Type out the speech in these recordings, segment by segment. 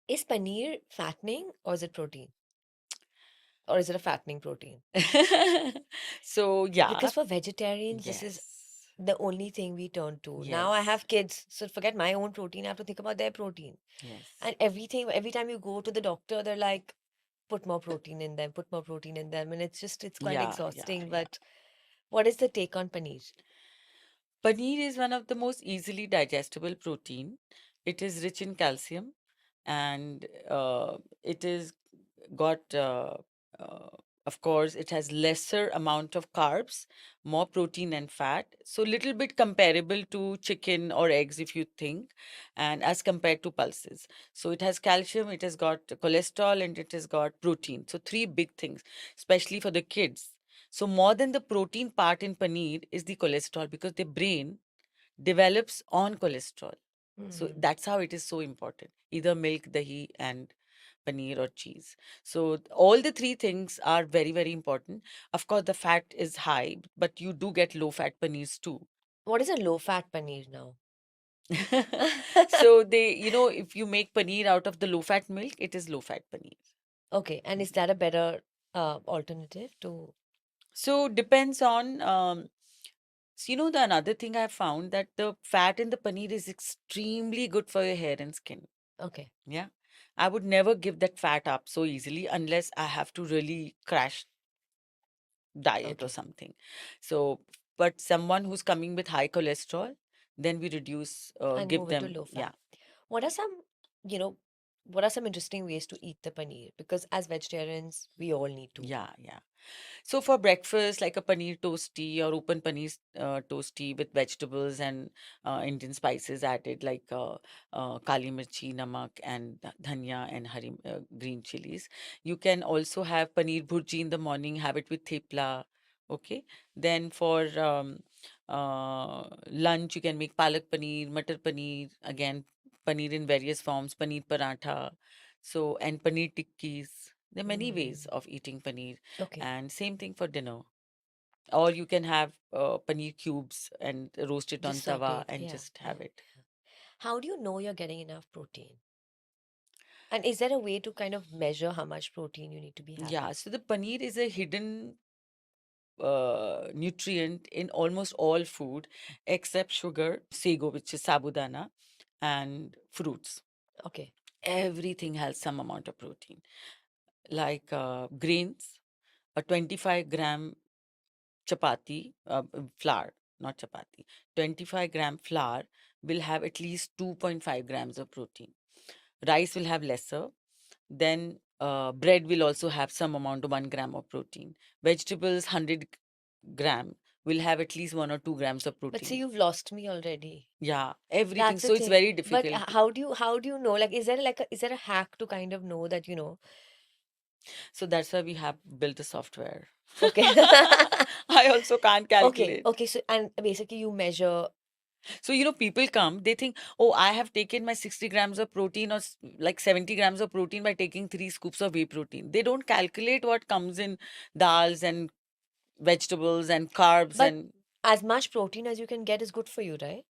Is paneer fattening or is it protein? Or is it a fattening protein? So yeah, Because for vegetarians, this is yes, the only thing we turn to. Now I yes, have kids, so forget my own protein. I have to think about their protein. yes, And everything, every time you go to the doctor, they're like, put more protein in them, put more protein in them. And it's just, it's quite yeah, yeah, exhausting. yeah. But what is the take on paneer? Paneer is one of the most easily digestible protein. It is rich in calcium, and it is got uh, of course it has lesser amount of carbs, more protein and fat, so little bit comparable to chicken or eggs if you think, and as compared to pulses. So it has calcium, it has got cholesterol, and it has got protein. So three big things, especially for the kids. So more than the protein part in paneer is the cholesterol, because the brain develops on cholesterol. So Hmm. that's how it is so important. Either milk, dahi, and paneer or cheese. So all the three things are very, very important. Of course, the fat is high, but you do get low fat paneers too. What is a low fat paneer now? So if you make paneer out of the low fat milk, it is low fat paneer. Okay, and is that a better alternative to? So depends on the another thing I found, that the fat in the paneer is extremely good for your hair and skin. Okay, Yeah. I would never give that fat up so easily unless I have to really crash diet or okay. something. So, but someone who's coming with high cholesterol, then we reduce, And give move it to them, low fat. yeah, What are some, you know, what are some interesting ways to eat the paneer? Because as vegetarians, we all need to. yeah, yeah. So for breakfast, like a paneer toasty or open paneer toasty with vegetables and Indian spices added, like kali mirchi, namak, and dhania and green chilies. You can also have paneer bhurji in the morning. Have it with thepla. Okay. Then for lunch, you can make palak paneer, matar paneer. Again, paneer in various forms. Paneer paratha. So and paneer tikkis. There are many ways Mm, of eating paneer, okay, and same thing for dinner. Or you can have paneer cubes and roast it on just tawa sauteed. and Yeah, just yeah. have it. How do you know you're getting enough protein? And is there a way to kind of measure how much protein you need to be Yeah, having? so the paneer is a hidden nutrient in almost all food except sugar, sago, which is sabudana, and fruits. Okay, Everything has some amount of protein. Like grains, a 25-gram chapati, flour, not chapati, 25-gram flour will have at least 2.5 grams of protein. Rice will have lesser. Then bread will also have some amount of 1 gram of protein. Vegetables, 100 gram, will have at least 1 or 2 grams of but see, protein. you've lost me already. Yeah, everything. That's the So it's thing. very But difficult. how do you know? Like, is there like is there a hack to kind of know that, So that's why we have built a software. Okay. I also can't Okay, calculate. okay. So, and basically you measure. So, people come, they think, oh, I have taken my 60 grams of protein or like 70 grams of protein by taking 3 scoops of whey protein. They don't calculate what comes in dals and vegetables and carbs But and as much protein as you can get is good for you, right?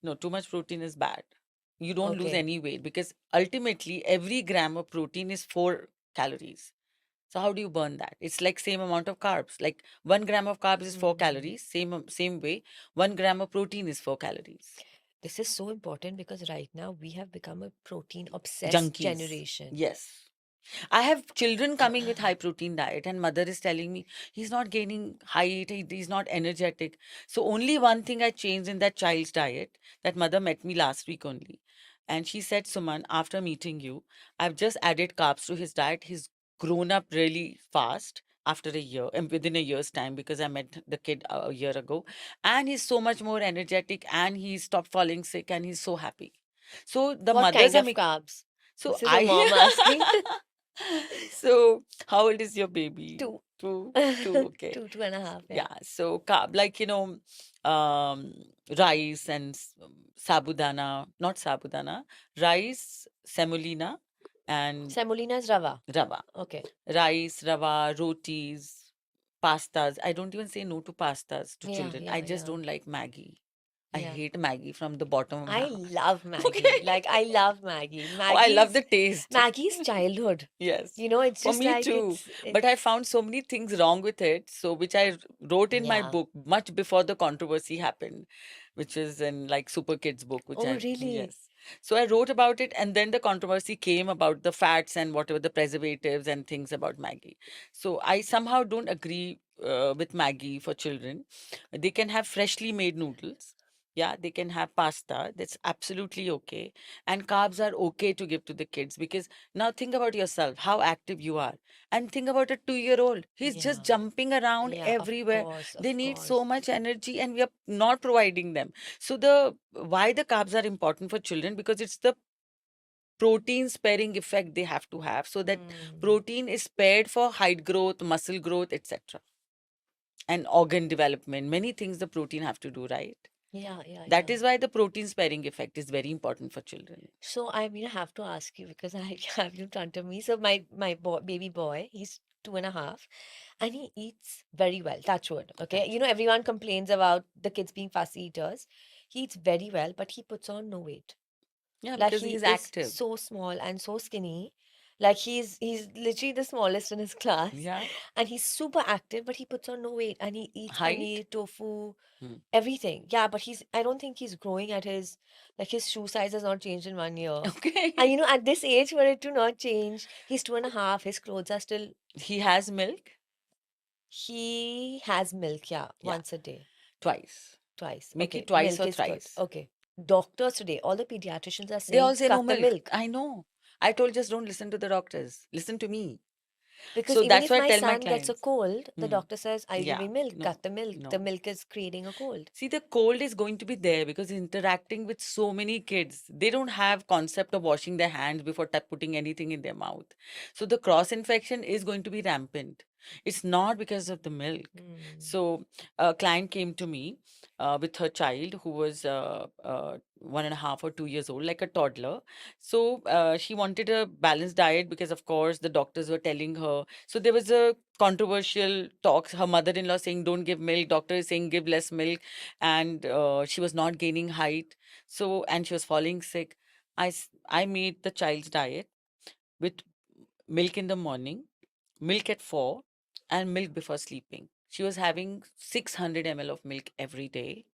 no, too much protein is bad. You don't lose Okay. any weight because ultimately every gram of protein is 4 calories. So how do you burn that? It's like same amount of carbs. Like 1 gram of carbs is four Mm. calories. Same way, 1 gram of protein is 4 calories. This is so important because right now we have become a protein obsessed Junkies. generation. Yes. I have children coming with high protein diet, and mother is telling me he's not gaining height, he's not energetic. So only one thing I changed in that child's diet. That mother met me last week only, and she said, "Suman, after meeting you, I've just added carbs to his diet. He's grown up really fast." After a year and within a year's time, because I met the kid a year ago, and he's so much more energetic, and he's stopped falling sick, and he's so happy. So the What mothers kind are of making. carbs? So This is a I mom asking. so how old is your baby? Two. Two, two, okay. 2.5, yeah. Yeah, so carb, like um rice and sabudana, not sabudana, rice, semolina, and Semolina is rava. rava. Okay. Rice, rava, rotis, pastas. I don't even say no to pastas to Yeah, children. I yeah, just yeah. don't like Maggie. I Yeah. hate Maggie from the bottom of my I heart. love Okay. Maggie. Like I love Maggie. Oh, I love the taste. Maggie's childhood. Yes, You know, it's for just me like too. But I found so many things wrong with it. So, which I wrote in my yeah. book much before the controversy happened, which is in like Super Kids book, which Oh, I, really? yes. So I wrote about it, and then the controversy came about the fats and whatever the preservatives and things about Maggie. So I somehow don't agree with Maggie for children. They can have freshly made noodles. Yeah, they can have pasta. That's absolutely okay. And carbs are okay to give to the kids because now think about yourself, how active you are. And think about a 2-year-old. He's just Yeah. jumping around Yeah, of everywhere. course, They of need so course. much energy and we are not providing them. So the why the carbs are important for children, because it's the protein sparing effect they have to have, so that Hmm. protein is spared for height growth, muscle growth, etc. and organ development. Many things the protein have to do, right? Yeah, yeah, That yeah. is why the protein sparing effect is very important for children. So I mean, I have to ask you because I have you in front of me. So my baby boy, he's 2.5, and he eats very well. Touch wood. Okay, That's you know everyone complains about the kids being fussy eaters. He eats very well, but he puts on no weight. Yeah, Like because he he's is active. so small and so skinny. Like he's literally the smallest in his class, Yeah. and he's super active, but he puts on no weight and he eats Height? paneer, tofu, Hmm. everything. Yeah, but I don't think he's growing at his shoe size has not changed in 1 year. And Okay. you know, at this age for it to not change, he's 2.5, his clothes are still, He has milk? he has milk, yeah, Yeah, once a day, twice. twice. Make it Okay, twice milk or is good. thrice. Okay. Doctors today, all the pediatricians are They all saying say no cut the milk. milk. I know. I told just don't listen to the doctors. Listen to me. Because So even that's if what I my tell my son gets a clients. cold, the Hmm. doctor says, I'll give Yeah. you milk, No. cut the milk. The No. milk is creating a cold. See, the cold is going to be there because interacting with so many kids, they don't have concept of washing their hands before putting anything in their mouth. So the cross infection is going to be rampant. It's not because of the milk. Hmm. So a client came to me with her child who was 1.5 or 2 years old, like a toddler. So she wanted a balanced diet because, of course, the doctors were telling her. So there was a controversial talks. Her mother-in-law saying don't give milk, doctor is saying give less milk, and she was not gaining height. So and she was falling sick. I made the child's diet with milk in the morning, milk at 4, and milk before sleeping. She was having 600 ml of milk every day.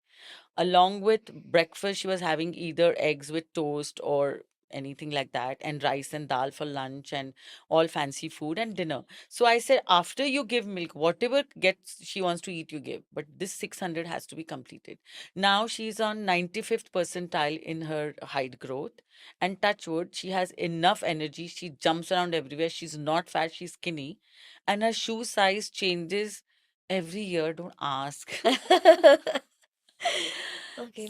Along with breakfast, she was having either eggs with toast or anything like that, and rice and dal for lunch, and all fancy food and dinner. So I said, after you give milk, whatever gets she wants to eat, you give. But this 600 has to be completed. Now she's on 95th percentile in her height growth. And touch wood, she has enough energy. She jumps around everywhere. She's not fat, she's skinny. And her shoe size changes every year. Don't ask. Okay.